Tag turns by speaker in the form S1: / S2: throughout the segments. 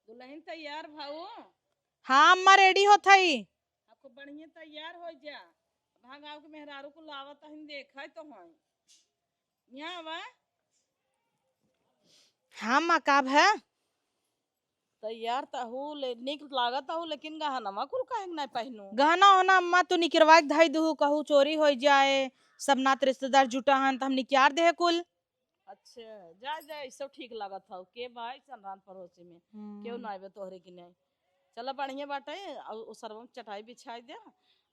S1: दुल्हन तैयार भाऊ।
S2: हाँ अम्मा रेडी हो थई।
S1: आपको बढ़िया तैयार हो जा। वहाँ गाँव के मेहरारू को लावत हम देखा तो हैं यहाँ वा
S2: हाँ अम्मा काब है।
S1: तैयार तहु ले निक लागत हूँ लेकिन गहनवा कुल काहे नहीं पहनू।
S2: गहना होना अम्मा तू निकरवा के धाई दू कहू चोरी हो जाए। सब नात रिश्तेदार जुटा हन तो हम निकाल दे कुल।
S1: अच्छा जा जा सब ठीक लागत हूँ के भाई संधान पड़ोसी में क्यों ना आवे तोहरे की नहीं। चलो बढ़िया बाटे और सर्वम चटाई बिछाई दे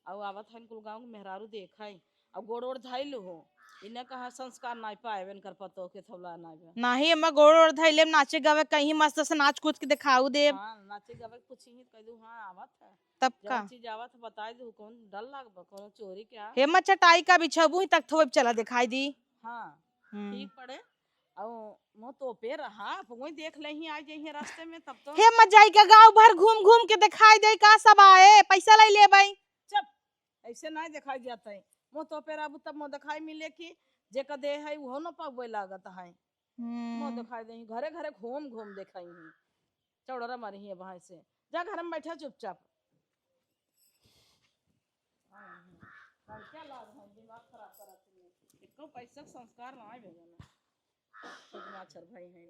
S1: और आवत है कुल गाँव के मेहरारू देखा और गोड़ ओड़ धाइलू हो इन्हें कहा संस्कार नहीं पाए कर पतो के थोला नहीं।
S2: नहीं अम्मा गोड़ ओड़ धैले नाचे गावे कहीं मस्त से नाच कूद के दिखाऊ दे।
S1: हाँ नाचे गावे कुछ ही कह दू हाँ आवत है
S2: तब
S1: जब
S2: का
S1: चीज आवत है बता दू कौन डर लाग कौन चोरी क्या।
S2: हे अम्मा चटाई का बिछाबू ही तक थोब चला दिखाई दी।
S1: हाँ ठीक पड़े और मो तो पे रहा वही देख ले ही आ जाइए रास्ते में तब तो।
S2: हे अम्मा जाई का गांव भर घूम घूम के दिखाई दे का सब आए पैसा ले ले भाई।
S1: चप ऐसे नहीं दिखाई जाता है मो तो पे अब तब मो दिखाई मिले कि जे का दे है वो न पावे लागत है मो दिखाई दे घरे घरे घूम घूम दिखाई है चौड़रा मारी है वहां से जा घर में बैठा चुपचाप। क्या लाभ है दिमाग खराब करा तुमने इतना पैसा संस्कार ना आए भेजना माछर भाई है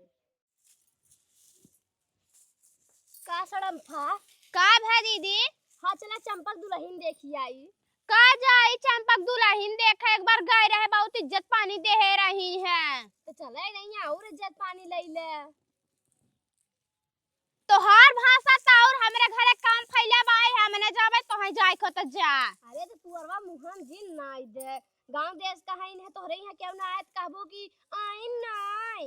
S3: का सड़म था का भै दीदी। हाँ चला चंपक दुल्हन देखी आई
S4: का जाई चंपक दुल्हन देखे एक बार गए रहे बहुत इज्जत पानी दे रही है
S3: तो चले नहीं और इज्जत पानी ले ले
S4: तोहार भाषा ता और हमरे घरे काम फैला बाई है मने जावे तो है जाय खत जा।
S3: अरे तो तू अरवा मुहन जिन नाई दे गांव देश का है तोहरे यहाँ क्यों ना आयत कहबो कि आइन नाई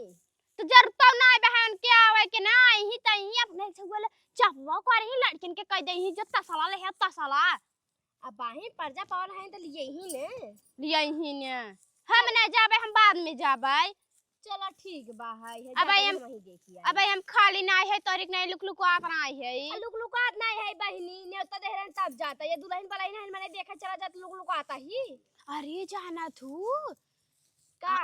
S4: तो जरूरत ना बहन के आवे के ना ही तही अपने से बोले चपवा कर ही लड़किन के कह दे ही जो तसला ले है तसला
S3: अब बाही पर्जा पावन है तो लिए ही ने
S4: हम ना जावे हम बाद में जावे।
S3: चलो ठीक बा है
S4: अब हम खाली नहीं है तोरिक नहीं लुकलुकात नहीं है
S3: लुकलुकात नहीं है बहनी नेवता देहरन तब जाता ये दुल्हन वाला नहीं मैंने देखा चला जाता लुकलुकाता ही।
S4: अरे जाना तू
S3: का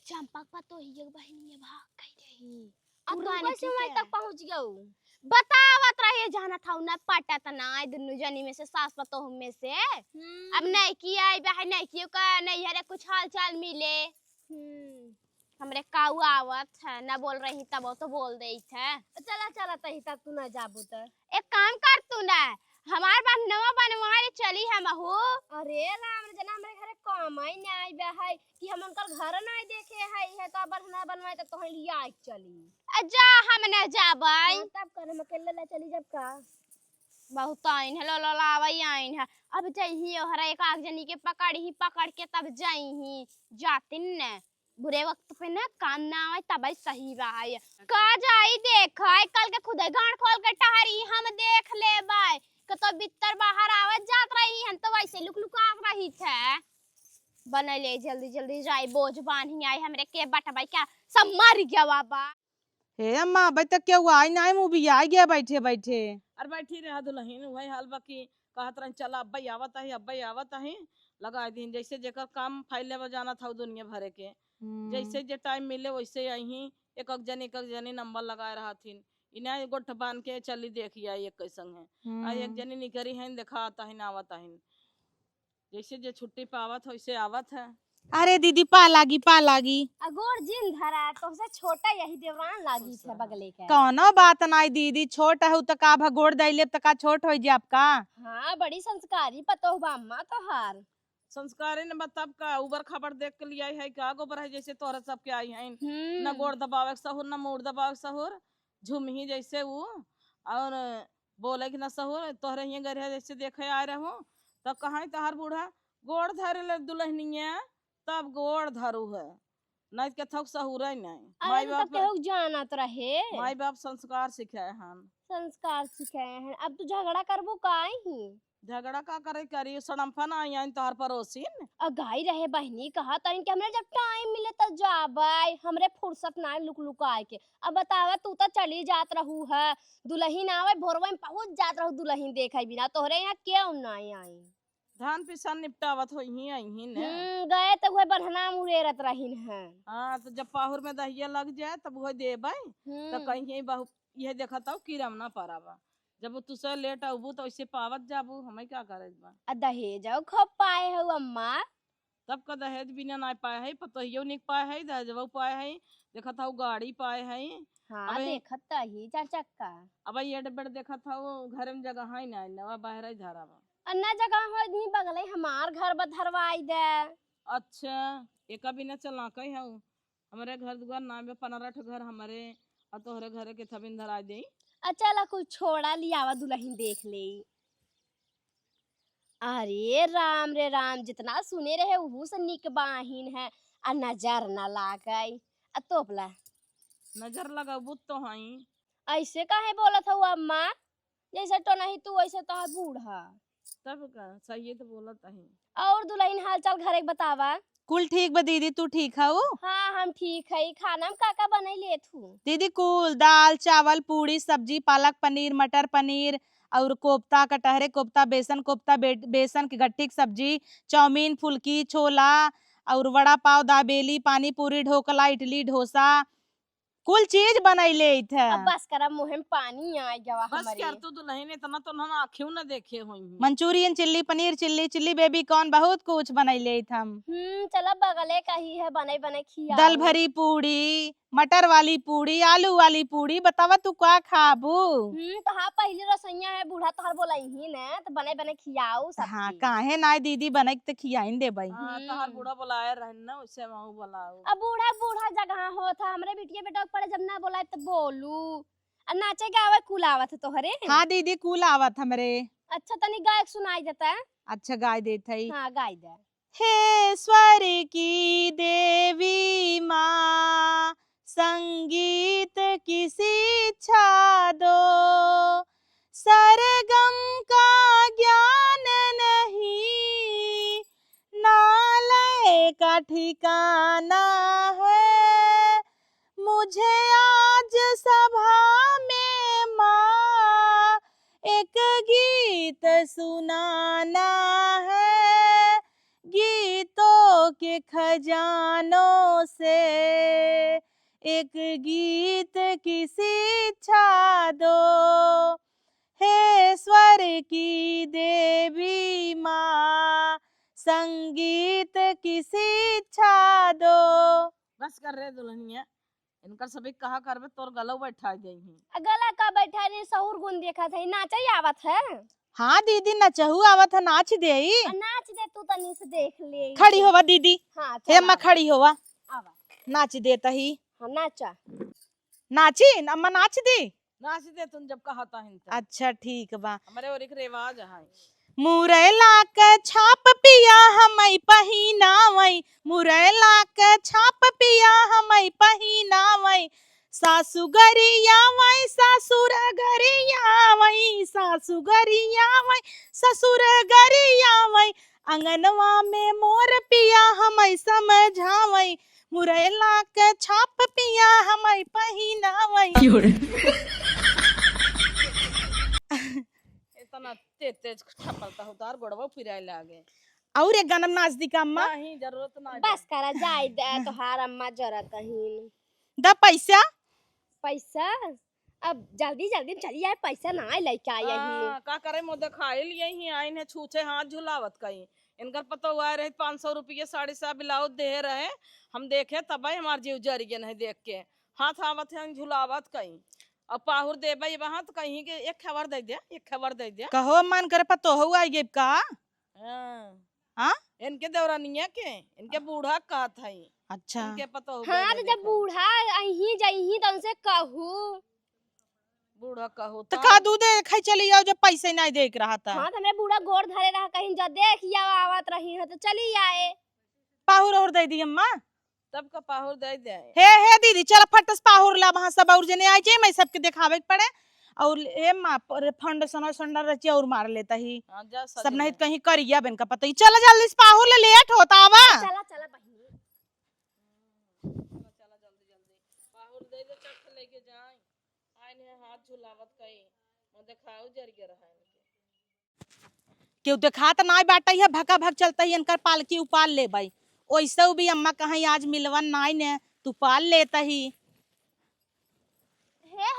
S4: चंपक पर तो ही एक बहनी भाग गई रही
S3: अब तू कैसे वहां तक पहुंच गऊ
S4: बतावत रही जाना था ना पटत ना दोनों जनी में से सास पतो हम में से अब नहीं किया बहन नहीं कियो का नहीं हरे कुछ हाल चाल मिले हमरे काऊ आवत है ना बोल रही तब तो बोल दे थे
S3: चला चला तही तक तू ना जाबू त
S4: एक काम कर तू ना हमार बात नवा बनवाए चली हम हो।
S3: अरे राम जना हमरे घरे काम आई ना आई बे है कि हम उनकर घर ना देखे है तो बढ़ना बनवाए तो तोहन लिया चली
S4: जा हम ना जाबई
S3: तब कर हम अकेले ले चली जब का
S4: बहुत आइन है लो लावई आइन है अब जही हरा एक आग जनी के पकड़ के तब जही जातिन ने बुरे वक्त पे ना काम ना आए तब सही रहा का जाई देख कल के खुद गांड खोल के टहरी हम देख ले बाय तो बितर बाहर आवत जात रही हन तो वैसे लुकलुकात रही थे बने ले जल्दी जल्दी जाई बोझ बांधी आई हमरे के बटबाई क्या सब मर गया बाबा।
S2: हे अम्मा अभी तक क्या हुआ आई ना मूवी आ गया बैठे बैठे
S1: अरे बैठी रहा दुल्हन वही हाल बाकी कहत रही चला अब्बई आवत है लगा दिन जैसे जेकर काम फैले बजाना था दुनिया भरे के जैसे जे टाइम मिले वैसे यही एक जनी नंबर लगा रहा थी इन्हें गोठ बांध के चली देखी आई एक संग है एक जनी निकरी है देखा आता है आवत है जैसे जे छुट्टी पावत वैसे आवत है।
S2: अरे दीदी पा लागी
S3: अगोर जिन धरा तो से छोटा यही देवरान लागी थे बगले के
S2: कौनो बात नहीं दीदी छोट है तो का भगोड़ दैले तो का छोट हो जाए आपका।
S3: हाँ बड़ी संस्कारी पतो हुआ अम्मा तो हार
S1: संस्कार ने बताब का उबर खबर देख के लिए आई है का गोबर है जैसे तोहरा सब के आई है न गोड़ दबावे सहुर न मुड़ दबावे सहुर झुम ही जैसे वो और बोले कि न सहुर तोहरे ही गरे जैसे देखे आ रहे हो तब कहाँ तहार बूढ़ा गोड़ धरे ले दुल्हनिया तब गोड़ धरू है नहीं के थक सहुर नहीं
S3: माई बाप जानत रहे
S1: माई बाप संस्कार सिखाए
S3: हैं अब तू झगड़ा करबो काहे
S1: झगड़ा का करे करी सड़म्फा ना आई तोहर पड़ोसिन
S3: अगाई रहे बहनी कहा तनी कि हमरे जब टाइम मिले तो जाबे हमरे फुर्सत ना लुकलुकाए के अब बतावा तू तो चली जात रहू है दुल्हन आवे भोरवा में पहुंच जात रहू दुल्हन देखे बिना तोहरे यहाँ क्यों ना आई
S1: धान पिसान निपटावत हो ही आई ने
S3: गए तो वह बढ़ना मुरेरत रहीन है।
S1: हां तो जब पाहुर में दहिया लग जाए तब वो देबे तो कहीं बहु यह देखा था कीरम ना पारावा। जब तुसे लेट अबू तो ऐसे पावत जाबू, हमें क्या करे बा।
S3: आ दहेज खूब पाए हो अम्मा।
S1: तब का दहेज बिना ना पाए है, पतोहियो निक पाए है, दहेजवा पाए है, देखा था गाड़ी पाए है।
S3: हाँ
S1: अबे
S3: देखत त ही 4 चक्का।
S1: अब ये डब्बड़ देखा था वो घर में जगह है ना, नवा बाहर ही धरावा।
S3: अन्ना जगह हो नहीं बगले हमार घर बधरवाई दे।
S1: अच्छा एक भी न चलना कही हूँ, हमारे घर दुआर नाम में 15 ठो घर हमारे, और तोहरे घर के थबिन धरा दे।
S3: अच्छा ला कुछ छोड़ा लियावा दुल्हन देख ले। अरे राम रे राम, जितना सुने रहे उहू से निक बाहिन है। आ नजर न लागई आ तोपला।
S1: नजर लगाबू तो हई।
S3: ऐसे काहे बोलत हऊ अम्मा? जैसे तो नहीं तू वैसे तो बूढ़ा।
S1: तब का सही तो बोलत है।
S3: और दुल्हन हाल चाल घरे के बतावा।
S2: कुल ठीक बा दीदी, तू ठीक हऊ?
S3: हाँ हम ठीक है। खाना में का बनई लेत हूँ?
S2: दीदी कुल दाल चावल पूड़ी सब्जी पालक पनीर मटर पनीर और कोफ्ता कटहरे कोफ्ता बेसन कोफ्ता बेसन की गट्ठी की सब्जी चाउमीन फुल्की छोला और वड़ा पाव दाबेली पानी पूरी ढोकला इडली डोसा कुल चीज बनैले थे।
S3: अब बस करा मुँह में पानी आ गया
S1: बस
S3: हमारे।
S1: यार तू दुल्हन इतना तो ना आँखियों न देखे हुई।
S2: Manchurian chilli paneer chilli chilli baby corn बहुत कुछ बनैले थे हम।
S3: चला बगले कही है बने बने खिया।
S2: दल भरी पूड़ी मटर वाली पूड़ी आलू वाली पूड़ी बतावा तू का खाबू?
S3: तो हाँ पहले रसोइया है बूढ़ा तोहर बोलाई ही ने तो बने बने खियाऊ सब।
S2: हाँ काहे ना दीदी बने के खियाइन दे भाई।
S1: हाँ तहार बूढ़ा बुलाए रहन ना, उससे वहाँ बुलाओ।
S3: अब बूढ़ा बूढ़ा जगह हो था हमरे बिटिया बेटा पड़े जब ना बोला तो बोलू। और नाचे गावे कुल आवत है तोहरे।
S2: हाँ दीदी कुल आवत हमरे।
S3: अच्छा तनी गायक सुनाई देता है।
S2: अच्छा गाय देत है।
S3: हाँ गाय दे।
S2: हे स्वर की देवी माँ संगीत की शिक्षा दो, सरगम का ज्ञान नहीं नालय का ठिकाना है, मुझे आज सभा में माँ एक गीत सुनाना है, गीतों के खजानों से एक गीत की शिक्षा दो, हे स्वर की देवी माँ संगीत की शिक्षा दो।
S1: बस कर रहे दुल्हनिया, इनका सभी कहा करबे तोर गलो बैठा जाई।
S3: गला का बैठा रे सहूर गुन देखा था नाचा आवत है।
S2: हाँ दीदी नचहु आवत है नाच दे।
S3: नाच दे तू तनी से देख ले।
S2: खड़ी होवा दीदी।
S3: हाँ
S2: हे
S3: चल
S2: अम्मा खड़ी होवा
S3: आवा।
S2: नाच देता ही।
S3: हाँ नाचा।
S2: नाची अम्मा नाच दी।
S1: नाच दे तुम जब कहा था
S2: अच्छा ठीक बा।
S1: हमारे और एक रिवाज है।
S2: मुरैला के छाप पिया हमई पहिनावई, मुरैला के छाप पिया हमई पहिनावई, सासु गरियावई ससुर गरियावई सासु गरियावई ससुर गरियावई, अंगनवा में मोर पिया हमई समझावई, मुरैला के छाप पिया हमई पहिनावई।
S1: इतना तेज तेज छपलता उतार गोड़वा फिराए लागे।
S2: और एक गाना नाच दी का अम्मा।
S1: नहीं जरूरत ना।
S3: बस करा जाए दे तोहार अम्मा जरत ही।
S2: द पैसा
S3: पैसा अब जल्दी जल्दी चली जाए पैसा ना लेके आई ही।
S1: का करे मोदे खाए लिए ही आइन है छूछे हाथ झुलावत कहीं। इनकर पता हुआ रहे 500 रुपये साड़ी सा ब्लाउज दे रहे, हम देखे तब हमार जीव जरिए नहीं देख के हाथ आवत है झुलावत कहीं। अब पाहुर देबे वहां तो कहीं के एक खबर दे दे, एक खबर दे दे।
S2: कहो मन करे पतो हो आई गे का। हाँ
S1: इनके दौरानिया के इनके बूढ़ा कहत है।
S2: अच्छा
S1: इनके पता हो
S3: हाँ तो जब बूढ़ा अही जही तो उनसे कहू।
S1: बूढ़ा कहो
S2: तो का दूध खाई चली जाओ जब पैसे नहीं देख रहा था।
S3: हाँ तो हमरे बूढ़ा गोर धरे रहा कहीं जा देख या आवत रही है तो चली आए।
S2: पाहुर और दे दी अम्मा।
S1: तब का पाहुर दे दे।
S2: हे दीदी चल फटस पाहुर ला वहां सब और जने आई जाए मैं सबके दिखावे के पड़े और ए मां पर फंड सना संडा रची और मार लेता ही। सब नहीं कहीं करिया बन का पता ही। चल जल्दी से पाहुर ले लेट होता आवा।
S3: चला चला बहिनी
S1: चला जल्दी जल्दी पाहुर दे दे चट लेके जाए आइने हाथ झुलावत कहीं मैं दिखाओ जरिए रहा
S2: क्यों देखा तो ना बाटा है भका भक चलता ही इनकर पालकी उपाल ले भाई। ओइसे भी अम्मा कहीं आज मिलवन नाई ने तू पाल लेता ही।
S3: हे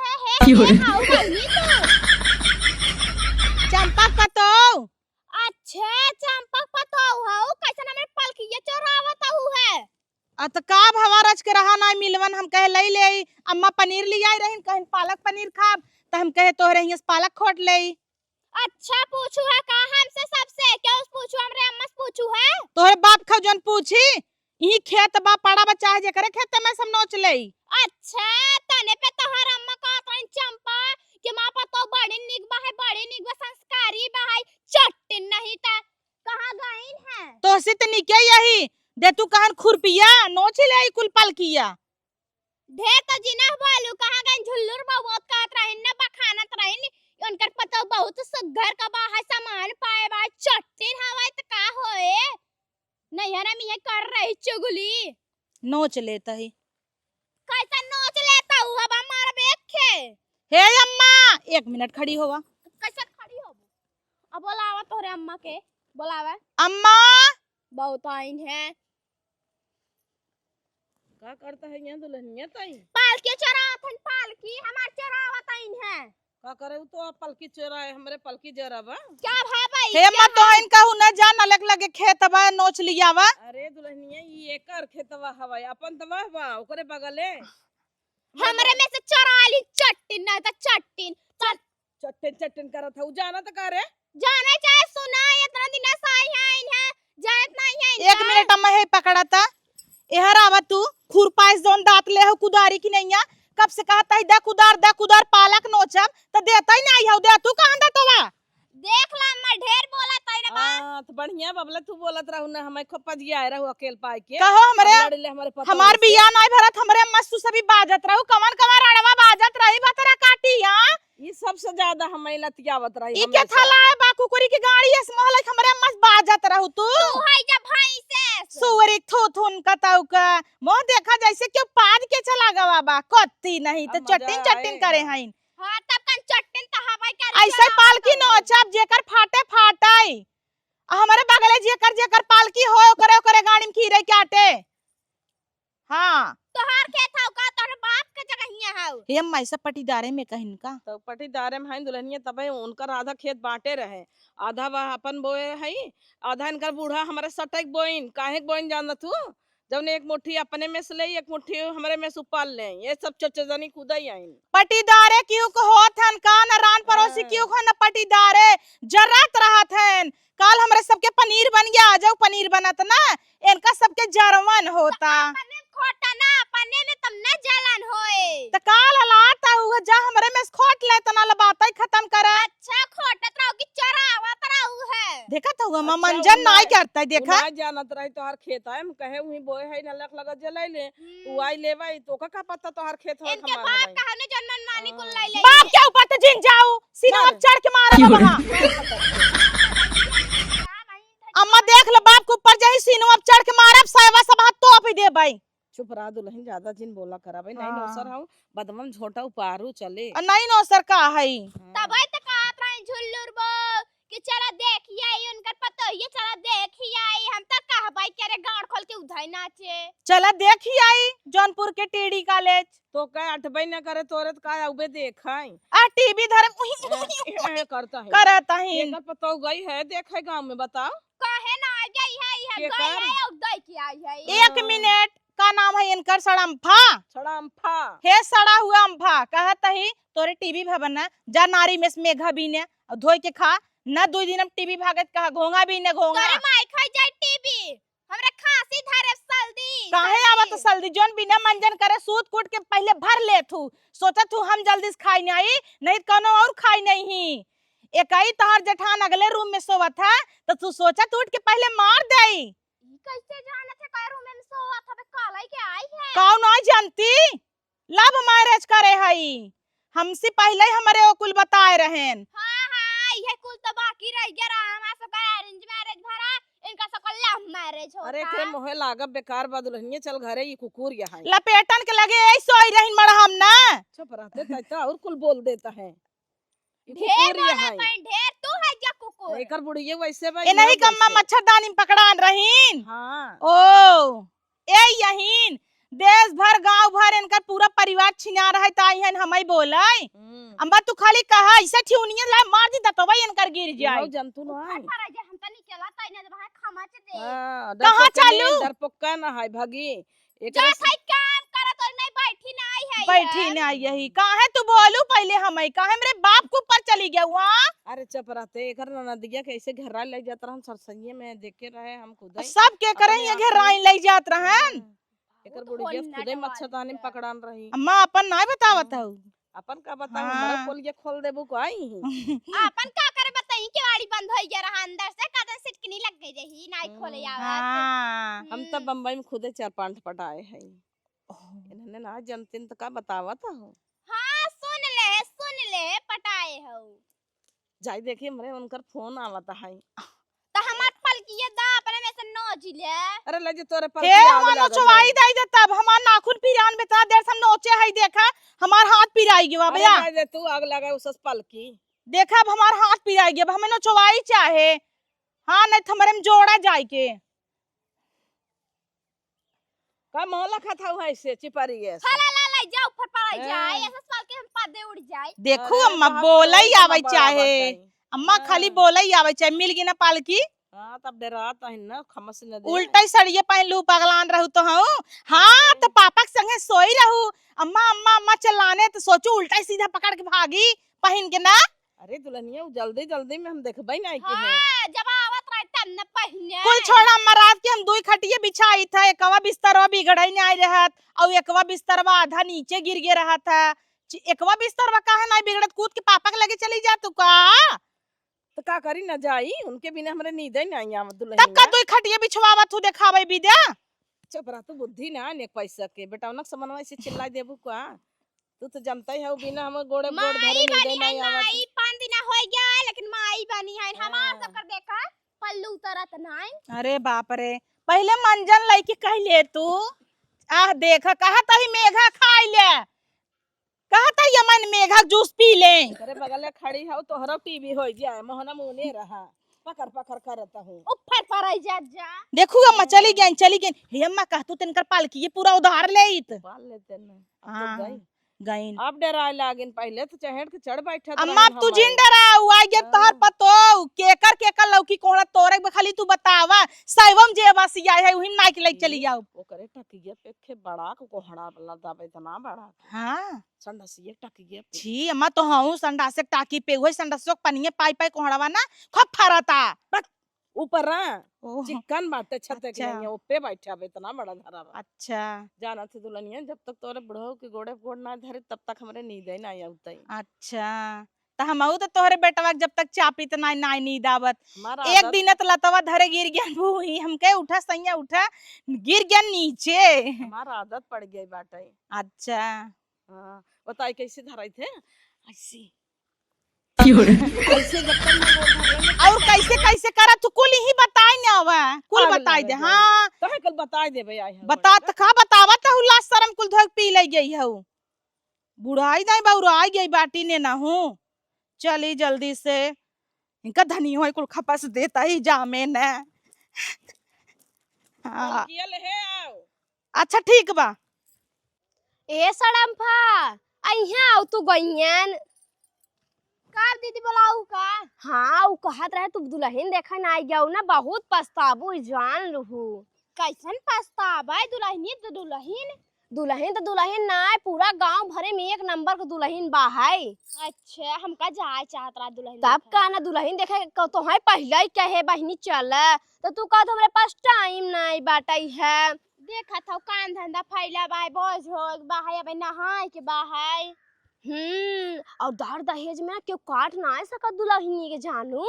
S4: हाउ बहनी तू
S2: चंपक पतो
S4: अच्छे चंपक पताऊ हाउ कैसे हमरे पलकिया चोरावत हु है
S2: अत का भवा रच के रहा ना मिलवन हम कहे लई ले अम्मा पनीर ले आई रही कहीं पालक पनीर खाब तो हम कहे तोहरे हियां से पालक खोट ले
S4: अच्छा पूछू है का हमसे सबसे क्या उस पूछू हमरे अम्मा से पूछू है
S2: तोहरे बाप खा जन पूछी ई खेत बा पड़ा बच्चा है जे करे खेत में सब नोच ले
S4: अच्छा तने पे तोहर अम्मा का तन चंपा कि मां पतो बड़ी निक बा है बड़ी निक बा संस्कारी बा है चट्टिन नहीं ता कहां गईन है
S2: तो से त निके यही दे तू कहन खुरपिया नोच ले कुल पलकिया
S4: ढेर तो जिना बोलू कहां गईन झुल्लुर बहुत कात रहिन न बखानत रहिन उनकर पतो बहुत सुघर का बा है सामान पाए बा चट्टिन हवा त का होए नहीं हरा मिया कर रही चुगली
S2: नोच लेता ही
S4: कैसा नोच लेता हुआ बा मार बेखे
S2: हे अम्मा 1 मिनट खड़ी होवा
S4: कैसे खड़ी हो अब बोलावा तोरे अम्मा के बोलावा
S2: अम्मा
S4: बहुत आइन है
S1: का करता है यहाँ दुल्हनिया ताई
S4: पालकी चरावत पालकी हमार चरावत आइन है
S1: का करे तो पलकी चोरा है हमरे पलकी जरा बा
S4: क्या भाई भाई
S2: हे अम्मा तो इनका हु न जान अलग लगे खेतवा नोच लिया वा
S1: अरे दुल्हनिया ई एकर खेतवा हवा अपन तवा बा ओकरे बगले
S4: हमरे में से चरा ली चट्टिन ना त चट्टिन
S1: चट्टन चट्टन करत हूँ जाना तो करे
S4: जाने चाहे सुना इतना दिन से आइन है जानत नहीं है
S2: 1 मिनट अम्मा हे पकड़ाता एहर आवा तू खुरपाइस जोन दांत ले हो कुदारी की नैया कब से कहता है दा कुदार पालक नोचब त देता ही नहीं हौ दे तू कहां देतवा
S4: देख ला मैं ढेर बोला तई रे बा
S1: हां तो बढ़िया बबला तू बोलत रहू ना हमें खप्पा जी आए रहू अकेल पाए के
S2: कहो हमरे
S1: लड़ले हमारे पता
S2: हमार बिया नहीं भरत हमरे मस्त सभी बाजत रहू कमन कमन अड़वा बाजत रही बतरा काटी हां
S1: ये सबसे ज्यादा हमें लतियावत रही
S2: ई के थला है बा कुकुरी की गाड़ी है मोहल्ले हमरे मस्त बाजत रहू तू
S4: तू है जब भाई से
S2: सुवरी थोथुन कताऊ का मोह देखा जैसे क्यों पाद के चला गवा बा कत्ती नहीं तो
S1: अब मजा
S2: चट्टिन चट्टिन
S1: आए।
S2: करे हइन
S4: हां तब कन चट्टिन त हवाई कर
S2: ऐसे पालकी नोचब जेकर फाटे फाटाई हमारे बगले जेकर पालकी हो ओकरे गाड़ी में खीरे के आटे हां
S4: तोहार खेत हौ का तोहर बाप के जगह हिया हौ
S2: हे अम्मा ऐसा पटीदारे में कहिन का
S1: तो पटीदारे में हैं दुल्हनिया तबे उनकर आधा खेत बांटे रहे आधा बा अपन बोए है आधा इनकर बूढ़ा हमारे सटक बोइन काहे बोइन जाना तू जब ने एक मुट्ठी अपने में से ले एक मुट्ठी हमारे में से पाल ले ये सब चचजनी खुदाई आइन
S2: पटीदारे क्यों को होत हन का न रान पड़ोसी क्यों को न पटीदारे जरत रहत हन काल हमरे सबके पनीर बन गया आज पनीर बनत ना इनका सबके जरवन होता
S4: अपने खोटा ना अपने में तुम न जलन होए
S2: त काल हलाता हुआ जा हमरे में से खोट ले तना लबाता खत्म करे
S4: अच्छा खोटत रहो कि चरावत रहू है
S2: देखा तो हुआ
S1: अच्छा,
S2: मंजन
S1: उन्ना-
S2: नहीं करता देखा
S1: उना जानत रही तोहर खेत है हम कहे वही बोए है नलक लगा जलाई ले तू आई लेवाई तो का पता तोहर खेत हो
S4: इनके
S1: हमारा
S4: बाप कहने जन्मन मानी कुल लाई ले
S2: बाप के ऊपर तो जिन जाऊ सीना
S1: मार।
S2: अब चढ़ के मारा वहां अम्मा देख ले बाप के ऊपर जही सीनो अब चढ़ के मारब सायवा सब हाथ तो ही दे भाई
S1: चुप रहा दुल्हन ज्यादा जिन बोला करा भाई नहीं
S2: हाँ।
S1: नौसर हूँ बदमम झोटा उपारू चले
S2: नहीं नो सर का है
S4: तबे त कहत रही झुल्लुर बो कि चला देखिए आई उनकर पतो ये चला देखिए आई हम त कहबै करे गाड़ खोल के उधाई नाचे
S2: चला देखी आई जौनपुर के टीडी कॉलेज
S1: तो कह अटबई न करे तोरे तो का उबे देखाई
S2: आ टीवी धर्म
S1: करता है
S2: करता ही
S1: एकर पतो गई है देखे गांव में बताओ
S4: कहे ना आ गई है
S1: के
S4: गई
S1: कर?
S4: है और दई की आई है
S2: 1 मिनट का नाम है इनकर सड़म्फा
S1: छड़ा अम्फा
S2: हे सड़ा हुआ अम्फा कहत ही तोरे टीवी भवन ना जा नारी में से मेघा बीने और धोई के खा न 2 दिन हम टीवी भागत कहा घोंगा भी ने घोंगा
S4: तोरे माई खाई जाए टीवी हमरा खांसी धरे सल्दी
S2: काहे आवत सल्दी जोन बिना मंजन करे सूत कूट के पहले भर ले थू सोचा तू हम जल्दी से खाई नहीं नहीं कोनो और खाई नहीं एकई तहर जेठान अगले रूम में सोवत है तो तू सोचा तू उठ के पहले मार देई
S4: कैसे जानत है कै रूम में सोवत हबे कालाई के आई है
S2: कौन नहीं जानती लव मैरिज करे हई हमसे पहले ही हमारे ओकुल बताए रहेन
S4: हां हां ये कुल तो बाकी रह गया हमारा सब अरेंज मैरिज भरा इनका सब लव मैरिज होता
S1: अरे एकरे मोहे लागब बेकार बा दुल्हनिया चल घरे ये कुकुर यहाँ
S2: लपेटन के लगे ऐसो ही रहिन मड़ हम ना
S1: चुप रहते तैता और कुल बोल देता है ये
S4: ढेर
S1: कुकुर यहाँ
S4: बोला कहीं ढेर तू है क्या कुकुर
S1: एकर बुढ़िया वैसे बा
S2: ए नहीं
S1: इहो
S2: कम्मा
S1: वैसे।
S2: मच्छरदानी में पकड़ान रहीन
S1: हाँ
S2: ओ ए यहीन देश भर गांव भर इनका पूरा परिवार छिना रहा है ताई हन हमई बोलाई अम्बा तू खाली कहा ऐसा ठिउनिया ला मार दी दतवा इनकर गिर जाए
S1: जंतु ना है
S3: फर जे हम त निकला ताई ने वहां खमा से दे
S1: हां
S2: कहाँ चालू?
S1: डरपोका ना है भागी
S3: जा सही काम करत और नहीं बैठी ना आई है
S2: बैठी ना यही काहे तू बोलू पहले हमई काहे मेरे बाप के ऊपर चली गया वहां
S1: अरे चुप रहते एकर नदिया कैसे घेरा ले जात रहन सरसइये में देखे रहे हम खुद
S2: सब के करे ये घेराई ले जात रहन
S1: एकर बुढ़िया खुदे मच्छरदानी में पकड़ान रही
S2: अम्मा अपन ना बतावत हूँ
S1: अपन का बताओ
S2: हाँ।
S1: हमारा खोल खोल देबू को आई
S3: अपन का करे बताई के वाड़ी बंद होई गया रहा अंदर से कदन सिटकनी लग गई रही नाई खोले आवत
S2: हाँ
S1: हम तो बम्बई में खुदे 4-5 पटाए हैं इन्होंने ना जनतिन तो का बतावा था
S3: हां सुन ले पटाए हो
S1: जाई देखिए हमरे उनकर फोन आवता है
S3: त हमार पलकिए दा अपने में से नो जिले
S1: अरे लजे तोरे पर
S2: ए मानो चवाई दाई दे तब हमार नाखून पिरान बेता देर हम नोचे है देखा हमार हाथ पिराई गया भैया
S1: दे तू आग लगा उस पल की
S2: देखा अब हमार हाथ पिराई गया अब हमें नोचवाई चाहे हाँ नहीं तो हमारे में जोड़ा जाए के
S1: का मोहला खाता हुआ ऐसे चिपरी है
S3: ला जाओ फट पड़ाई जाए ऐसा साल के हम पादे उड़ जाए
S2: देखो
S1: अरे
S2: अम्मा
S1: बाप रे,
S2: बोलई
S1: तो
S2: आवे
S1: बड़ा
S2: चाहे
S1: बताई।
S2: अम्मा खाली
S1: हाँ।
S2: बोलई आवे चाहे मिल गई ना पालकी
S1: हां तब डराता है ना खमस न दे
S2: उल्टा सड़िए पहन लू पगलान रहू तो हूँ हाँ तो पापा के संगे सोई रहू अम्मा अम्मा अम्मा चलाने तो सोचू उल्टा सीधा पकड़ के भागी पहन के ना
S1: अरे दुल्हनिया जल्दी जल्दी में हम देखबई ना के है
S3: हां जब आवत रहे तब न पहने
S2: कुल छोड़ा अम्मा रात के हम दुई खटिए बिछाई था एकवा बिस्तरवा बिगड़ई नहीं रहत और एकवा बिस्तरवा आधा नीचे गिर गे रहा था एकवा बिस्तरवा काहे नहीं बिगड़त कूद के पापा के लगे चली जा तू का
S1: तो का करी ना जाई उनके बिना हमरे नींद ही नहीं आवत
S2: तब का
S1: दुल्हनिया
S2: दुई खटिए बिछवावा तू देखावे विद्या
S1: चुप रह तू बुद्धि ना ने पैसा के बेटा उनक समनवा से चिल्लाई देबू का तू तो जानता ही है बिना हम गोड़े गोड़ धरे
S3: माई
S1: नींद
S3: बनी
S1: ही
S3: है
S1: नहीं आवत
S3: माई 5 दिन हो गया लेकिन माई बनी है हमार
S1: हाँ।
S3: सब कर देखा पल्लू उतरत नहीं
S2: अरे बाप रे पहले मंजन लईकी कहले तू आह देखा कहा तही मेघा खाई ले कहा तही यमन मेघा जूस पी ले
S1: अरे बगल में खड़ी हो तो हरो टीवी हो जाए मोहना मुने रहा पकड़ पकड़ करता हूँ
S3: ऊपर पड़ाई जा
S2: देखू अम्मा चली गई हे अम्मा कह तू तिनकर पालकी ये पूरा उधार ले इत
S1: पाल लेते ना
S2: हाँ,
S1: अब तो गई
S2: गईन
S1: अब डराए लागिन पहले तो चढ़ के चढ़ बैठा
S2: अम्मा अब तू जिन डरा हुआ ये तोहर पतो केकर लौकी कोहड़ा तोरे में खाली तू बतावा सैवम जे बसिया है उही नाइक ले चली जाओ
S1: वो करे टकिया पे खे बड़ा को हड़ा वाला दाबे इतना बड़ा
S2: हाँ
S1: संडसिए टकिया पे
S2: छी अम्मा तो हूँ संडासे टाकी पे वही संडासो पनिए पाई पाई कोहड़ावा ना खूब फरता
S1: ऊपर ना
S2: ओह,
S1: चिकन बाटे छत के
S2: अच्छा।
S1: नहीं ऊपे बैठा बे इतना बड़ा धरा बा
S2: अच्छा
S1: जाना थी दुल्हनिया जब तक तोरे बुढ़ऊ के गोड़े गोड़ ना धरे तब तक हमरे नींद ही नहीं आवतई
S2: अच्छा तो हम तो तोहरे बेटवा के जब तक चापी तो नहीं नींद आवत
S1: हमारा
S2: एक
S1: आदत
S2: दिन तो लतवा धरे गिर गया भूही हम कहे उठा सैया उठा गिर गया नीचे
S1: हमारा आदत पड़ गई बाटे
S2: अच्छा
S1: हाँ बताई कैसे धराई थे ऐसे ऐसे जब तक मैं गोड़ धरे में
S2: और कैसे कैसे करा तू कुल ही बताई ना आवा कुल
S1: पागल
S2: बताई दे
S1: लगे
S2: हाँ
S1: कहे कल बता दे भैया
S2: बता तो का बतावा तो हुला शर्म कुल धोक पी ले गई हूँ बुढ़ाई नहीं बाउराई गई बाटी ने ना हूँ चली जल्दी से इनका धनी हो कुल खपस देता ही जामे न हाँ
S1: किया ले है आओ
S2: अच्छा ठीक बा
S3: ए सड़म्फा अइहा आउ तू गइयन कार दीदी बुलाऊ का हाँ उ कहत रहे तू दुल्हन देखा ना आई गया ना बहुत पछताबू जान लहू कैसन पछतावा दुल्हनी तो दुल्हन तो दुल्हन ना पूरा गांव भरे में एक नंबर का दुल्हन बा है अच्छा हमका जाए चाहत रहा दुल्हन तब का ना दुल्हन देखे तो है पहले ही कहे बहनी चल तो तू कह हमरे पास टाइम नहीं बाटई है देखा था काम धंधा फैला बा बोझ हो बा है अब नहाए के बा है और दार दहेज में क्यों काट ना है सका दुल्हनी के जानू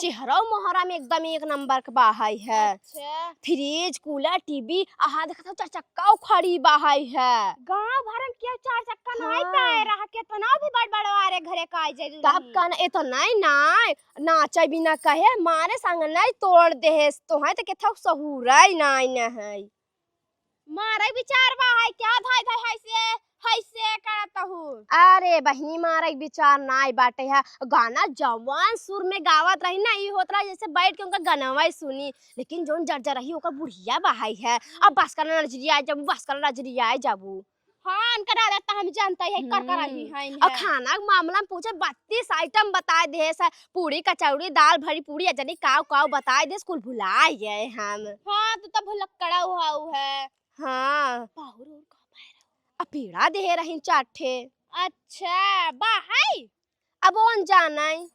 S3: चेहरा मोहरा में एकदम एक नंबर का बाहाई है अच्छा। फ्रिज कूलर टीवी आहा देखा था 4 चक्का खड़ी बाहाई है गांव भर में क्यों 4 चक्का नहीं पाए रहा के तो ना भी बड़ बड़वारे घरे का आई जाई तब का ए तो नहीं नाचे बिना कहे मारे संग नहीं तोड़ दे तो है तो के था सहूराई नहीं है मारे विचार बाहाई क्या धाय धाय है से
S4: कैसे करत हूँ।
S3: अरे बहिनी मारा एक विचार नाई बाटे है गाना जवान सुर में गावत रही ना, ई होत रहा जैसे बैठ के उनका गनवा ही सुनी, लेकिन जोन जर्जर रही ओकर बुढ़िया बहाई है। अब बस करना नजरिया जब बस करना नजरिया जाबू।
S4: हाँ इनका आदत तो हम जानते हैं कर कर आई है
S3: और खाना के मामला में पूछे 32 आइटम बताए दे सा, पूरी कचौड़ी दाल भरी पूरी अजनी काव काव बताए दे, स्कूल भुला गए हम।
S4: हाँ तू तो भुलक्कड़ा हुआ है।
S3: हाँ
S4: पाहुर और का
S3: अब पीड़ा दे रही चाटे।
S4: अच्छा बाहाई
S3: अब कौन जाना है?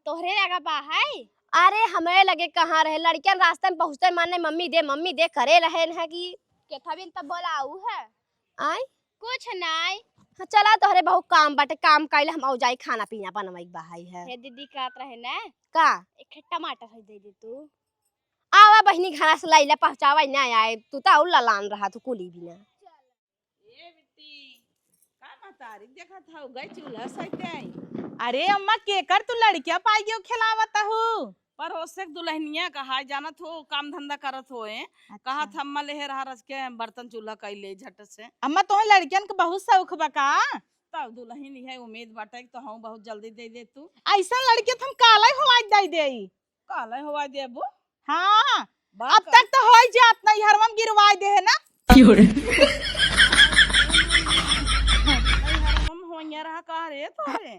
S4: तोहरे लगा बाहाई।
S3: अरे हमें लगे कहाँ रहे, लड़कियां रास्ते में पहुँचते माने मम्मी दे करे रहे है कि
S4: केथा बिन तब बोलाऊ है
S3: आई
S4: कुछ नहीं।
S3: हाँ, चला तोहरे बहुत काम बाटे, काम कैले हम औ जाई खाना पीना बनवाई बहाई है
S4: हे दीदी कहत रहे ना
S3: का।
S4: एक टमाटर है दे दे तू।
S3: आवा बहिनी घरा से लाइला पहुंचावा ना आए, तू तो और ललान रहा तू कुली भी ना।
S1: ए बिट्टी का मतारी देखा था गई चूल्हा सहित आई।
S2: अरे अम्मा केकर तू लड़किया पाई गयो खिलावत हूँ।
S1: पर ओसे दुल्हनिया कहा जानत हो काम धंधा करत होए। कहा था अम्मा लेहे रहा रच के बर्तन चूल्हा कैले झट से।
S2: अम्मा तोहे लड़कियन के बहुत शौक बा का।
S1: तब दुल्हन है उम्मीद बाटे तो हम बहुत जल्दी दे दे तू।
S2: ऐसा लड़के हम काला हवाई दे देई।
S1: काले हवा देबो।
S2: हाँ अब तक तो हो जात नहीं, हरवा में गिरवाई दे है ना।
S1: हम होइया रहा का रे तोरे।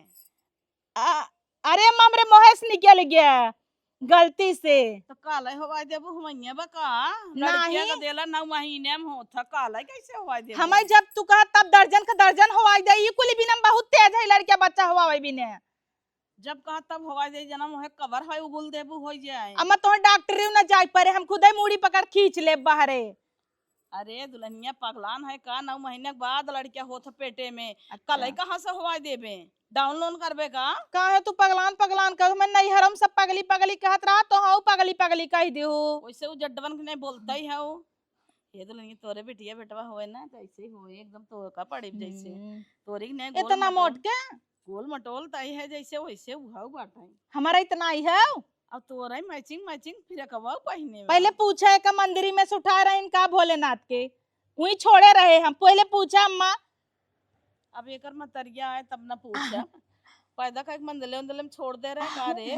S2: अरे अम्मा हमरे मोहे से निकल गया गलती से।
S1: तो काले हवा देबो होइया बका।
S2: नहीं।
S1: लड़किया का देला 9 महीने में होता काले कैसे हवा देबो।
S2: हमें जब तू कहा तब दर्जन का दर्जन हवाई दे, ये कुली बिना बहुत तेज है लड़किया बच्चा हवाई बिने।
S1: जब कहा तब हवा दे जन्म है कवर है उगुल देबू हो जाए।
S2: अम्मा तो डॉक्टर न जाए परे, हम खुद ही मूड़ी पकड़ खींच ले बाहरे।
S1: अरे दुल्हनिया पगलान है का 9 महीने के बाद लड़किया होत पेटे में। कल कहाँ से हवा देबे डाउनलोड करबे का।
S2: कहे तू पगलान पगलान कर, मैं नहीं हरम सब पगली पगली कहत रहा तो हाउ पगली पगली कह दियो।
S1: वैसे वो जड्डवन के नहीं बोलता ही है वो। ये दुल्हनिया तोरे बिटिया बेटवा होए ना तो ऐसे ही होए एकदम तो का पड़ी जैसे तोरी के नहीं
S2: इतना मोट के
S1: गोल मटोल तई है जैसे वैसे उहाऊ बाटा है।
S2: हमारा इतना ही है।
S1: अब तोरा मैचिंग मैचिंग फिर कवा पहने में।
S2: पहले पूछा का मंदिरी में से उठा रहे इनका भोलेनाथ के वही छोड़े रहे, हम पहले पूछा अम्मा।
S1: अब एकर मतरिया है तब ना पूछा। पैदा का एक मंदले उंदले में छोड़ दे रहे का रे।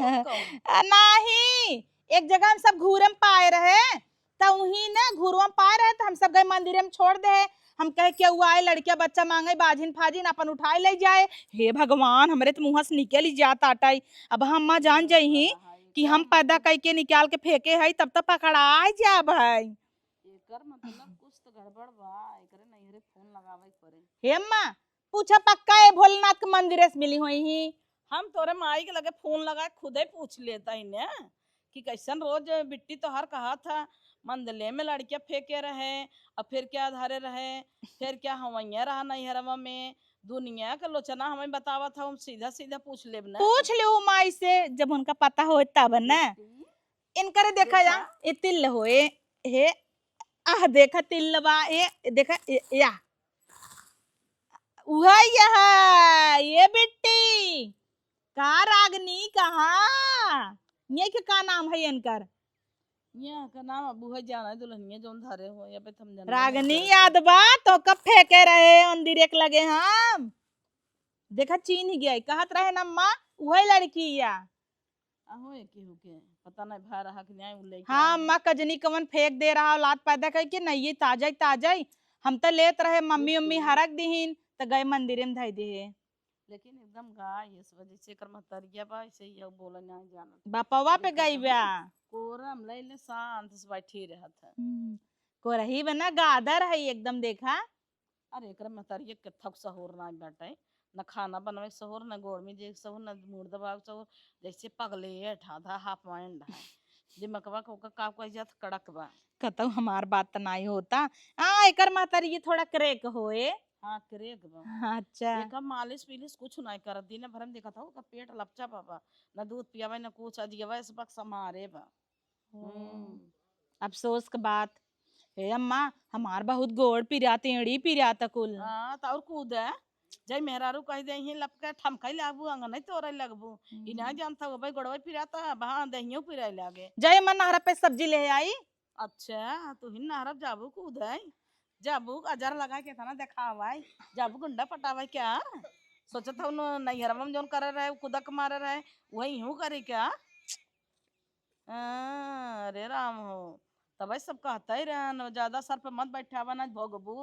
S2: नहीं एक जगह हम सब घूरम पाए रहे तो वही ना घूरवा पाए रहे तो हम सब गए मंदिर में छोड़ दे। हम कहे क्या हुआ है लड़किया बच्चा मांगे बाजिन फाजिन अपन उठाए ले जाए। हे भगवान हमरे तो मुँह से निकल ही जाता आटाई। अब हम माँ जान जाही कि हम पैदा करके निकाल के फेंके है तब तक पकड़ा जा भाई।
S1: एकर मतलब कुछ तो गड़बड़ बा। एकरे नहीं रे फोन लगावे पड़े।
S2: हे अम्मा पूछा पक्का है भोलेनाथ के मंदिर से मिली हुई ही।
S1: हम तोरे माई के लगे फोन लगा खुद ही पूछ लेता ही ने कि कैसन रोज बिट्टी तो हर कहा था मंदले में लड़कियां फेंके रहे और फिर क्या धरे रहे फिर क्या हवैया रहा नहीं हरवा में दुनिया का लोचना हमें बतावा था। हम सीधा सीधा पूछ ले ना।
S2: पूछ लो माई से जब उनका पता हो तब न इनकर देखा जा ये तिल होए हे आह देखा तिलवा ये देखा या उहा ये बिट्टी का रागनी कहाँ ये के का नाम है इनकर।
S1: यहाँ का नाम अबू है जाना है दुल्हनिया जोन धरे हो या पे थम जाना
S2: रागनी याद बा तो कब फेंके रहे अंदर एक लगे हम देखा चीन ही गया कहत रहे ना अम्मा वही लड़की या
S1: आहो एक ही होके पता नहीं भा रहा कि नहीं उले।
S2: हाँ अम्मा कजनी कवन फेंक दे रहा औलाद पैदा करके नहीं ये ताजा ताजा हम तो लेत रहे मम्मी उम्मी हरक दीहिन तो गए मंदिर में धई दे।
S1: लेकिन एकदम गाय इस वजह से कर मतरिया बा ऐसे ही बोला नहीं जाना।
S2: बापवा पे गई बा
S1: कोरम ले शांत से बैठी रहत है।
S2: को रही बना गादर है एकदम देखा।
S1: अरे एकर मतरिया के थक सहोर ना बैठे न खाना बनवे सहोर न गोड़ में जे सहोर न मुंह दबाव सहोर जैसे पगले ठाधा हाफ माइंड है दिमकवा को का कह जात कड़क बा।
S2: कतो हमार बात तो नहीं होता एकर महतरी थोड़ा क्रेक होए।
S1: हाँ क्रेक बा।
S2: अच्छा
S1: एक मालिश पीलिश कुछ नहीं कर दिन भर में देखा था उसका पेट लपचा बाबा न दूध पियावे न कुछ अदियावे इस वक्त समारे बा।
S2: अफसोस की बात हे अम्मा हमार बहुत गोड़ पिरा तेड़ी पिरा तकुल।
S1: हां त और कूद है जय मेहरारू कह दे ही लपके ठमकाई लागबू अंग नहीं तोरे लगबू ई ना जानता हो भाई गोड़वा पिराता बहा दहियो पिराई लागे।
S2: जय मन नहरा पे सब्जी ले आई।
S1: अच्छा तू ही नहरब जाबू कूद है जाबू अजर लगा के था ना देखावाई जाबू गुंडा पटावा क्या सोचत हूँ नैहरवा में जोन करे रहे कुदक मारे रहे वही यूं करे क्या अरे राम हो तब सब कहता ही रहन ज्यादा सर पे मत बैठावा ना भोगबू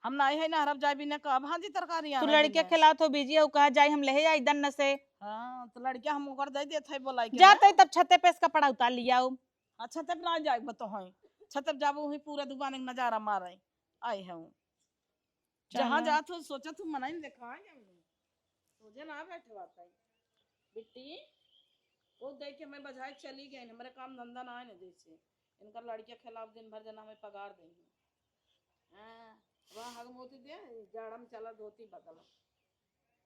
S1: हम ना है ना हरब जाए भी ना कब हाँ जी तरकारी
S2: तू
S1: आना
S2: लड़के खिलात हो बीजी हो कहा जाई हम ले जाई दन से
S1: हाँ तो लड़किया हम कर दे देते बोला के
S2: जाते तब छते पे इसका पड़ा उतार लिया हो।
S1: अच्छा तब ना जाए बतो है छतब जाबू ही पूरा दुकान का नजारा मारे आए हैं जहाँ
S2: चलो।
S1: जात हो सोचा तू मना ही देखा मुझे ना बैठे बात है बिट्टी वो देख के मैं बजाय चली गई हमारे काम धंधा ना है ना जैसे इनका लड़के खिलाफ दिन भर जना हमें पगार देंगे हाँ वहाँ हग मोती दे जाड़ा में चला धोती बदल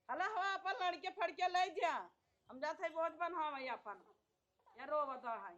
S1: हला हवा अपन लड़के फड़के ले जा हम जाते बहुत बन हाँ भाई अपन यार रो बता है